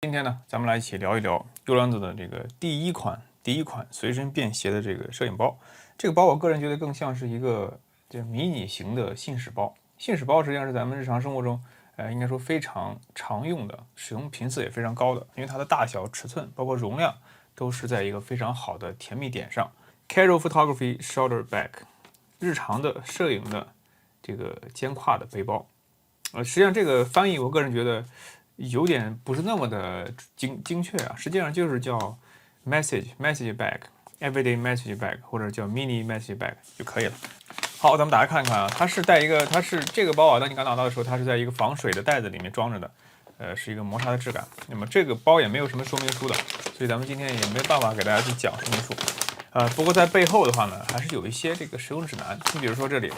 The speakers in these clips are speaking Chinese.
今天呢，咱们来一起聊一聊优良子的这个第一款随身便携的这个摄影包。这个包我个人觉得更像是一个迷你型的信使包。信使包实际上是咱们日常生活中，应该说非常常用的，使用频次也非常高的，因为它的大小、尺寸包括容量都是在一个非常好的甜蜜点上。Casual Photography Shoulder Bag， 日常的摄影的这个肩挎的背包。实际上这个翻译我个人觉得有点不是那么的精确啊，实际上就是叫 message bag、everyday message bag 或者叫 mini message bag 就可以了。好，咱们打开看看啊，它是这个包啊，当你刚拿到的时候，它是在一个防水的袋子里面装着的，是一个磨砂的质感。那么这个包也没有什么说明书的，所以咱们今天也没办法给大家去讲说明书。不过在背后的话呢，还是有一些这个使用指南。你比如说这里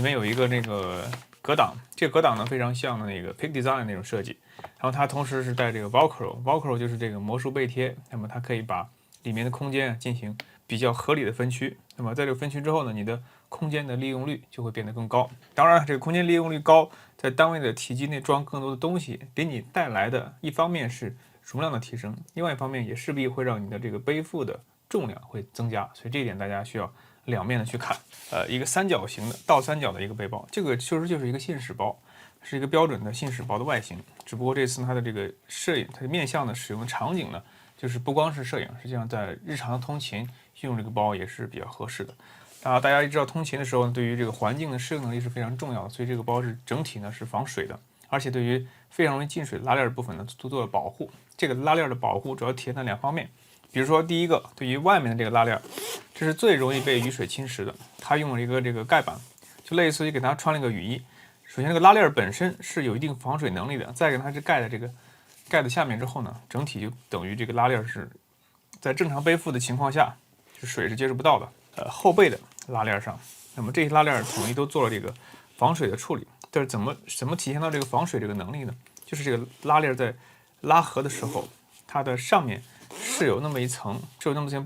面有一个那个格挡，这个格挡呢非常像那个 Peak Design 那种设计，然后它同时是带这个 Velcro 就是这个魔术背贴，那么它可以把里面的空间进行比较合理的分区。那么在这个分区之后呢，你的空间的利用率就会变得更高。当然，这个空间利用率高，在单位的体积内装更多的东西，给你带来的一方面是容量的提升，另外一方面也势必会让你的这个背负的重量会增加。所以这一点大家需要两面的去看。一个三角形的倒三角的一个背包，这个确实就是一个信使包，是一个标准的信使包的外形。只不过这次它的这个摄影，它的面向的使用的场景呢，就是不光是摄影，实际上在日常通勤用这个包也是比较合适的。大家也知道，通勤的时候呢，对于这个环境的适应能力是非常重要的，所以这个包是整体呢是防水的，而且对于非常容易进水的拉链的部分呢都做了保护。这个拉链的保护主要体现在两方面，比如说第一个，对于外面的这个拉链，这是最容易被雨水侵蚀的，它用了一个这个盖板，就类似于给它穿了一个雨衣。首先，这个拉链本身是有一定防水能力的，再给它是盖在下面之后呢，整体就等于这个拉链是在正常背负的情况下，水是接触不到的。后背的拉链上，那么这些拉链统一都做了这个防水的处理。但是怎么体现到这个防水这个能力呢？就是这个拉链在拉合的时候，它的上面是有那么一层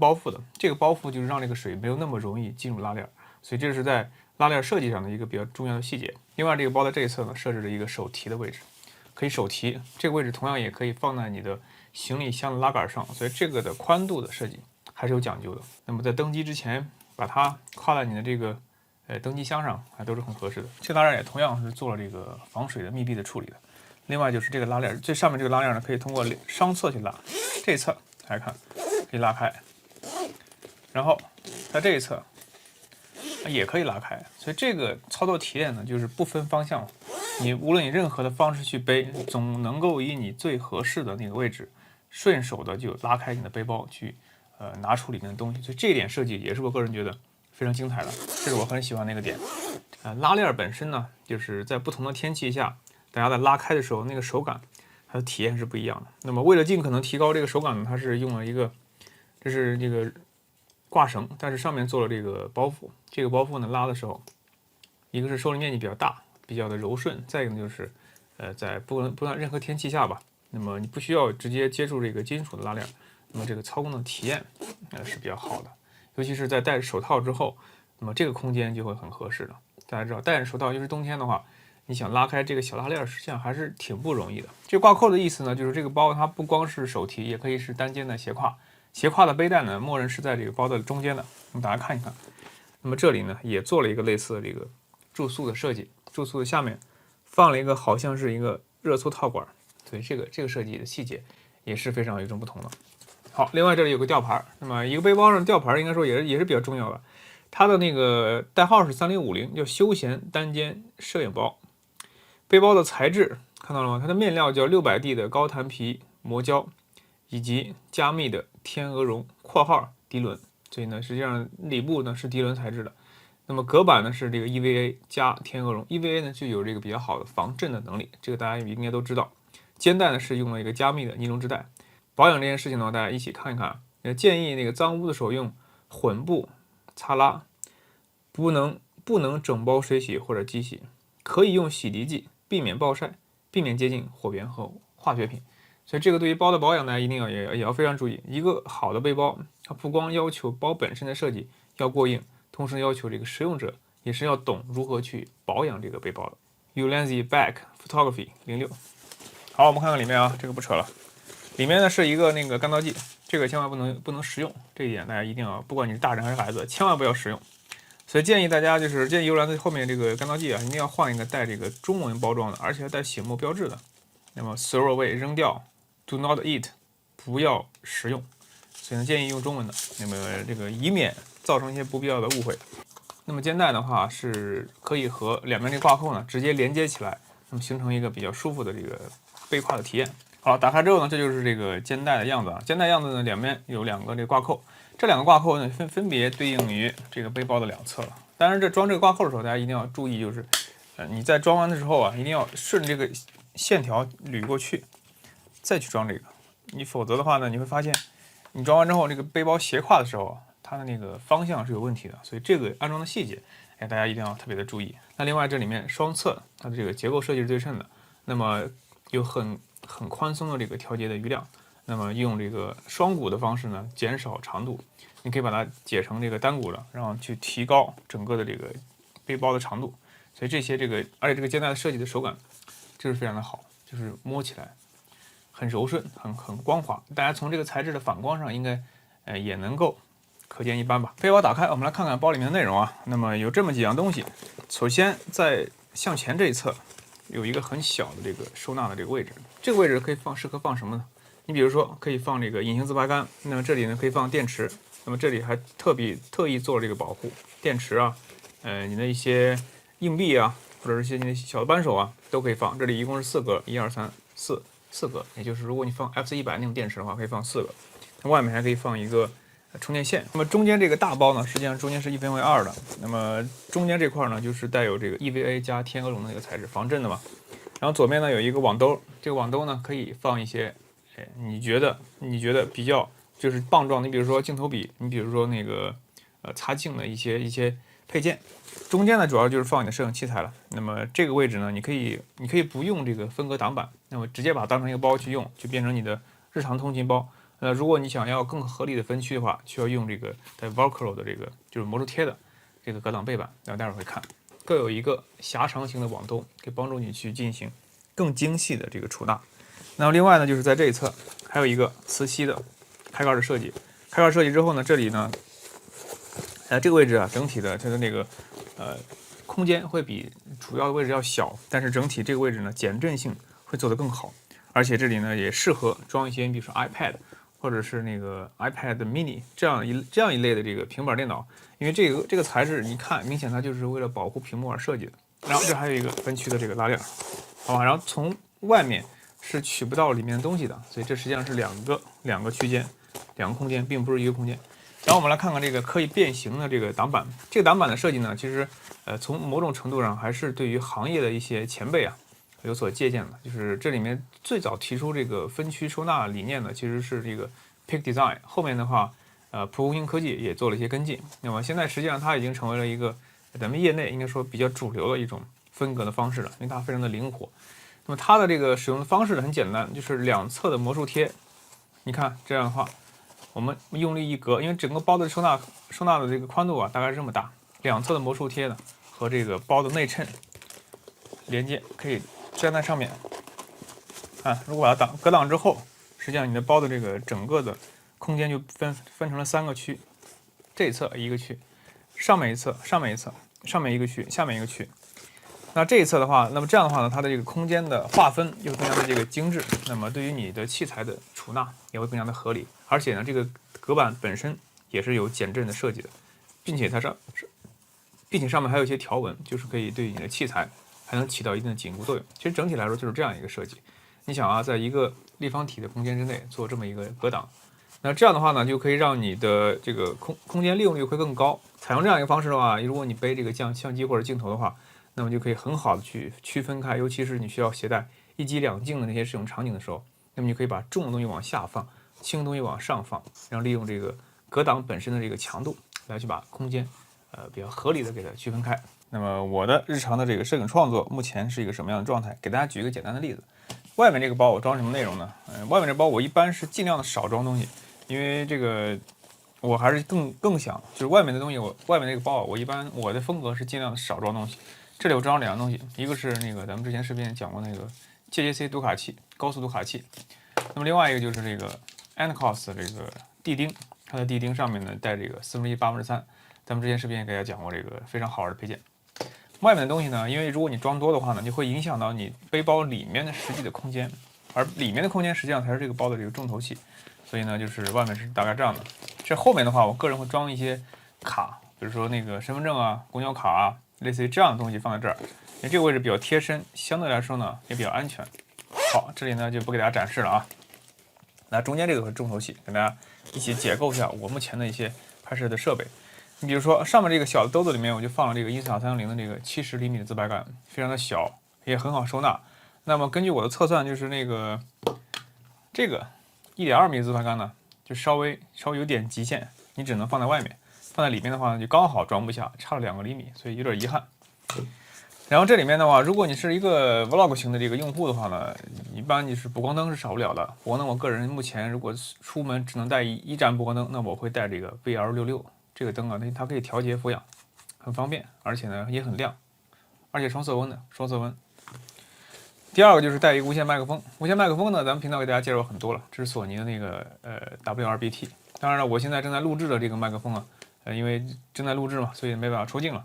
包覆的，这个包覆就是让这个水没有那么容易进入拉链，所以这是在拉链设计上的一个比较重要的细节。另外，这个包的这一侧呢，设置了一个手提的位置，可以手提，这个位置同样也可以放在你的行李箱的拉杆上，所以这个的宽度的设计还是有讲究的。那么在登机之前，把它挎在你的这个登机箱上，都是很合适的。这拉链也同样是做了这个防水的密闭的处理的。另外就是这个拉链，最上面这个拉链呢，可以通过双侧去拉，这一侧大家看可以拉开，然后在这一侧也可以拉开，所以这个操作体验呢，就是不分方向，你无论以任何的方式去背，总能够以你最合适的那个位置，顺手的就拉开你的背包去拿出里面的东西。所以这一点设计也是我个人觉得非常精彩的，这是我很喜欢的一个点。拉链本身呢，就是在不同的天气下，大家在拉开的时候，那个手感它的体验是不一样的。那么为了尽可能提高这个手感呢，它是用了一个，这是这个挂绳，但是上面做了这个包覆。这个包覆呢，拉的时候，一个是受力面积比较大，比较的柔顺；再一个呢，就是在不论任何天气下吧，那么你不需要直接接触这个金属的拉链，那么这个操控的体验是比较好的。尤其是在戴着手套之后，那么这个空间就会很合适的。大家知道，戴着手套，尤其是冬天的话，你想拉开这个小拉链，实际上还是挺不容易的。这挂扣的意思呢，就是这个包它不光是手提，也可以是单肩的斜挎。斜挎的背带呢，默认是在这个包的中间的。我们大家看一看，那么这里呢，也做了一个类似的这个注塑的设计，注塑的下面放了一个好像是一个热缩套管，所以这个设计的细节也是非常与众不同的。好，另外这里有个吊牌，那么一个背包上吊牌应该说也是比较重要的。它的那个代号是3050，叫休闲单肩摄影包。背包的材质看到了吗？它的面料叫600D 的高弹皮磨胶，以及加密的天鹅绒（括号涤纶）。所以呢，实际上里部呢是涤纶材质的。那么隔板呢是这个 EVA 加天鹅绒 ，EVA 呢就有这个比较好的防震的能力，这个大家应该都知道。肩带呢是用了一个加密的尼龙织带。保养这件事情呢，大家一起看一看。建议那个脏污的时候用混布擦拉，不能整包水洗或者机洗，可以用洗涤剂，避免暴晒，避免接近火源和化学品。所以这个对于包的保养呢，一定也要非常注意。一个好的背包，它不光要求包本身的设计要过硬，同时要求这个使用者也是要懂如何去保养这个背包的。Ulanzi Bag Photography 06。好，我们看看里面啊，这个不扯了。里面呢是一个那个干燥剂，这个千万不能食用，这一点大家一定要，不管你是大人还是孩子，千万不要食用。所以建议大家就是建议幽兰的后面这个干燥剂啊，一定要换一个带这个中文包装的，而且要带醒目标志的。那么 throw away 扔掉 ，do not eat 不要食用。所以呢，建议用中文的，那么这个以免造成一些不必要的误会。那么肩带的话是可以和两边这挂扣呢直接连接起来，那么形成一个比较舒服的这个背胯的体验。好，打开之后呢，这就是这个肩带的样子啊。肩带样子呢，两边有2个这个挂扣，这2个挂扣呢分别对应于这个背包的2侧了。当然，装这个挂扣的时候，大家一定要注意，就是你在装完的时候啊，一定要顺这个线条捋过去，再去装这个。你否则的话呢，你会发现你装完之后，这个背包斜挎的时候，它的那个方向是有问题的。所以这个安装的细节，大家一定要特别的注意。那另外这里面双侧它的这个结构设计是对称的，那么有很宽松的这个调节的余量。那么用这个双股的方式呢，减少长度。你可以把它解成这个单股的，然后去提高整个的这个背包的长度。所以这些而且这个肩带的设计的手感就是非常的好，就是摸起来很柔顺，很光滑。大家从这个材质的反光上应该也能够可见一斑吧。背包打开，我们来看看包里面的内容啊。那么有这么几样东西。首先在向前这一侧有一个很小的这个收纳的这个位置，这个位置适合放什么呢？你比如说可以放这个隐形自拍杆，那么这里呢可以放电池。那么这里还特意做了这个保护，电池啊，你的一些硬币啊，或者是一些你的小的扳手啊，都可以放。这里一共是4格，1、2、3、4格，也就是如果你放 FC100那种电池的话，可以放4个。那外面还可以放一个充电线。那么中间这个大包呢，实际上中间是1分为2的。那么中间这块呢，就是带有这个 EVA 加天鹅绒的那个材质，防震的嘛。然后左边呢有一个网兜，这个网兜呢可以放一些，你觉得比较就是棒状，你比如说镜头笔，你比如说那个擦镜的一些配件。中间呢主要就是放你的摄影器材了。那么这个位置呢，你可以不用这个分隔挡板，那么直接把它当成一个包去用，就变成你的日常通勤包。如果你想要更合理的分区的话，需要用这个带 Velcro 的这个就是魔术贴的这个隔挡背板。那待会儿会看，各有一个狭长型的网兜，可以帮助你去进行更精细的这个储纳。那么另外呢，就是在这一侧还有一个磁吸的开盖的设计。开盖设计之后呢，这里呢，这个位置啊，整体的它的那个空间会比主要的位置要小，但是整体这个位置呢，减震性会做得更好。而且这里呢，也适合装一些，比如说 iPad 或者是那个 iPad mini 这样一类的这个平板电脑。因为这个材质一看，明显它就是为了保护屏幕而设计的。然后这还有一个分区的这个拉链，好吧？然后从外面是取不到里面的东西的，所以这实际上是两个区间，2个空间，并不是一个空间。然后我们来看看这个可以变形的这个挡板。这个挡板的设计呢，其实从某种程度上还是对于行业的一些前辈啊有所借鉴的。就是这里面最早提出这个分区收纳理念的，其实是这个 Peak Design。后面的话，蒲公英科技也做了一些跟进。那么现在实际上它已经成为了一个咱们业内应该说比较主流的一种分隔的方式了，因为它非常的灵活。那么它的这个使用的方式很简单，就是两侧的魔术贴。你看这样的话，我们用力一隔，因为整个包的收纳的这个宽度啊，大概是这么大，两侧的魔术贴呢和这个包的内衬连接，可以粘在上面。如果把它隔挡之后，实际上你的包的这个整个的空间就分成了3个区，这一侧一个区，上面一侧，上面一个区，下面一个区。那这一侧的话，那么这样的话呢，它的这个空间的划分又更加的这个精致，那么对于你的器材的储纳也会更加的合理。而且呢，这个隔板本身也是有减震的设计的，并且上面还有一些条纹，就是可以对你的器材还能起到一定的紧固作用。其实整体来说就是这样一个设计。你想啊，在一个立方体的空间之内做这么一个隔挡，那这样的话呢，就可以让你的这个空间利用率会更高。采用这样一个方式的话，如果你背这个相机或者镜头的话，那么就可以很好的去区分开，尤其是你需要携带1机2镜的那些使用场景的时候，那么你可以把重的东西往下放，轻的东西往上放，然后利用这个隔挡本身的这个强度来去把空间比较合理的给它区分开。那么我的日常的这个摄影创作目前是一个什么样的状态？给大家举一个简单的例子。外面这个包我装什么内容呢？外面这包我一般是尽量的少装东西，因为这个我还是更想就是外面的东西，外面那个包我的风格是尽量的少装东西。这里我装了2样东西，一个是那个咱们之前视频讲过那个 JJC 读卡器，高速读卡器。那么另外一个就是这个 Anacos 的这个地钉，它的地钉上面呢带这个1/4-3/8，咱们之前视频也给大家讲过这个非常好玩的配件。外面的东西呢，因为如果你装多的话呢，就会影响到你背包里面的实际的空间，而里面的空间实际上才是这个包的这个重头戏。所以呢，就是外面是大概这样的。这后面的话，我个人会装一些卡，比如说那个身份证啊、公交卡啊，类似于这样的东西放在这儿，因为这个位置比较贴身，相对来说呢也比较安全。好，这里呢就不给大家展示了啊。那中间这个是重头戏，跟大家一起解构一下我目前的一些拍摄的设备。你比如说上面这个小的兜子里面，我就放了这个Insta360的这个70厘米的自拍杆，非常的小，也很好收纳。那么根据我的测算，就是那个这个1.2米的自拍杆呢，就稍微有点极限，你只能放在外面，放在里面的话呢，就刚好装不下，差了2厘米，所以有点遗憾。然后这里面的话，如果你是一个 vlog 型的这个用户的话呢，一般你是补光灯是少不了的。补光灯我个人目前如果出门只能带一盏补光灯，那我会带这个 VL66这个灯啊，它可以调节俯仰，很方便，而且呢也很亮，而且双色温的，双色温。第二个就是带一个无线麦克风，无线麦克风呢，咱们频道给大家介绍很多了，这是索尼的那个WRBT。当然了，我现在正在录制的这个麦克风啊，因为正在录制嘛，所以没办法出镜了。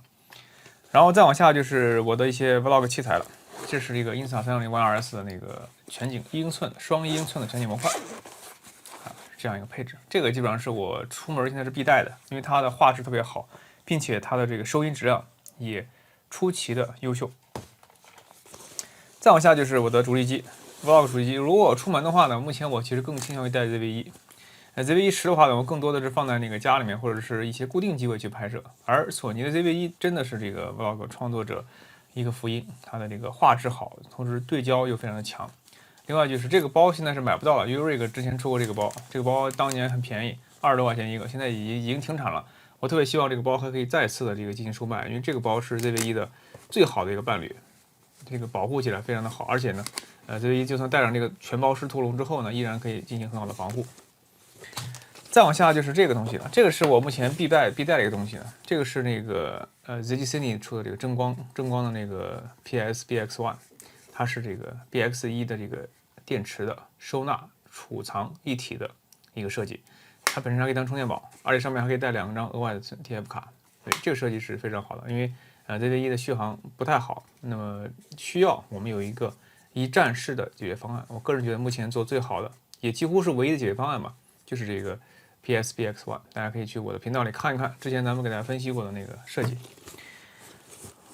然后再往下就是我的一些 vlog 器材了，这是一个 Insta360 One RS 的那个全景1英寸双1英寸的全景模块，这样一个配置，这个基本上是我出门现在是必带的，因为它的画质特别好，并且它的这个收音质量也出奇的优秀。再往下就是我的主力机 vlog 主力机，如果我出门的话呢，目前我其实更倾向于带 ZV-1。ZV-110的话呢，我更多的是放在那个家里面或者是一些固定机位去拍摄，而索尼的 ZV-1真的是这个 vlog 创作者一个福音，它的这个画质好，同时对焦又非常的强。另外就是这个包现在是买不到了 ，Urig 之前出过这个包，这个包当年很便宜，20多块钱一个，现在已经停产了。我特别希望这个包还可以再次的这个进行售卖，因为这个包是 ZV-1的最好的一个伴侣，这个保护起来非常的好，而且呢，ZV-1就算带上这个全包式兔笼之后呢，依然可以进行很好的防护。再往下就是这个东西了，这个是我目前必带的一个东西呢。这个是那个ZG Cine 出的这个正光的那个 PS-BX1， 它是这个 BX1 的这个电池的收纳储藏一体的一个设计，它本身还可以当充电宝，而且上面还可以带2张额外的 TF 卡。对，这个设计是非常好的，因为ZV-1 的续航不太好，那么需要我们有一个一站式的解决方案。我个人觉得目前做最好的，也几乎是唯一的解决方案吧，就是这个PS-BX1， 大家可以去我的频道里看一看，之前咱们给大家分析过的那个设计。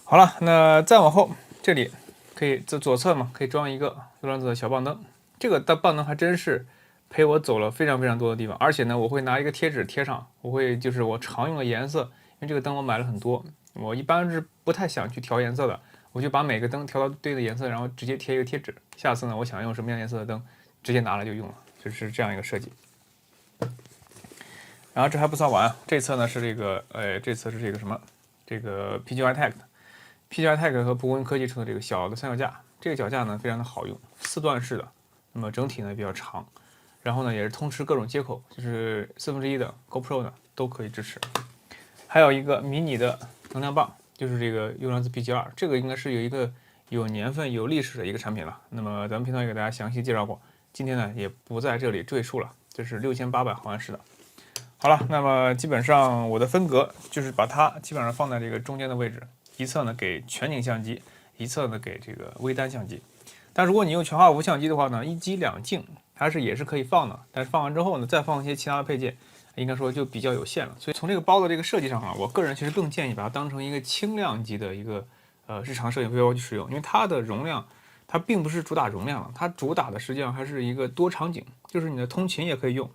好了，那再往后，这里可以左侧嘛，可以装一个优良子的小棒灯。这个棒灯还真是陪我走了非常多的地方，而且呢，我会拿一个贴纸贴上，就是我常用的颜色，因为这个灯我买了很多，我一般是不太想去调颜色的，我就把每个灯调到对的颜色，然后直接贴一个贴纸。下次呢，我想用什么样颜色的灯，直接拿来就用了，就是这样一个设计。然后这还不算完，这侧呢是这个，这侧是这个什么？这个 PGI Tech 和蒲公英科技出的这个小的三脚架，这个脚架呢非常的好用，4段式的，那么整体呢比较长，然后呢也是通吃各种接口，就是1/4的 GoPro 呢都可以支持。还有一个迷你的能量棒，就是这个优良子 PG2，这个应该是有一个有年份、有历史的一个产品了。那么咱们频道也给大家详细介绍过，今天呢也不在这里赘述了，这是6800毫安时的。好了，那么基本上我的分隔就是把它基本上放在这个中间的位置，一侧呢给全景相机，一侧呢给这个微单相机。但如果你用全画幅相机的话呢，一机两镜也是可以放的，但是放完之后呢，再放一些其他的配件，应该说就比较有限了。所以从这个包的这个设计上啊，我个人其实更建议把它当成一个轻量级的一个日常摄影背包去使用，因为它的容量它并不是主打容量了，它主打的实际上还是一个多场景，就是你的通勤也可以用。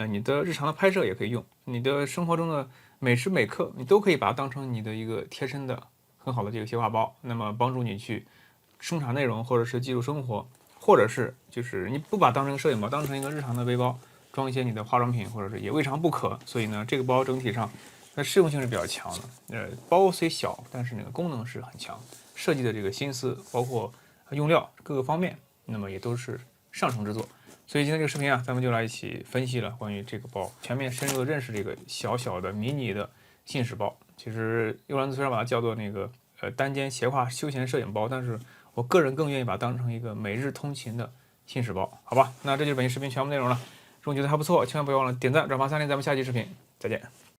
你的日常的拍摄也可以用，你的生活中的每时每刻，你都可以把它当成你的一个贴身的很好的这个携画包，那么帮助你去生产内容，或者是记录生活，或者是就是你不把它当成摄影包，当成一个日常的背包，装一些你的化妆品，或者是也未尝不可。所以呢，这个包整体上它适用性是比较强的。包虽小，但是那个功能是很强，设计的这个心思，包括用料各个方面，那么也都是上乘之作。所以今天这个视频啊，咱们就来一起分析了关于这个包，全面深入的认识这个小小的迷你的信使包。其实优良子虽然把它叫做那个单肩斜挎休闲摄影包，但是我个人更愿意把它当成一个每日通勤的信使包，好吧？那这就是本期视频全部内容了。如果你觉得还不错，千万不要忘了点赞、转发、3连，咱们下期视频再见。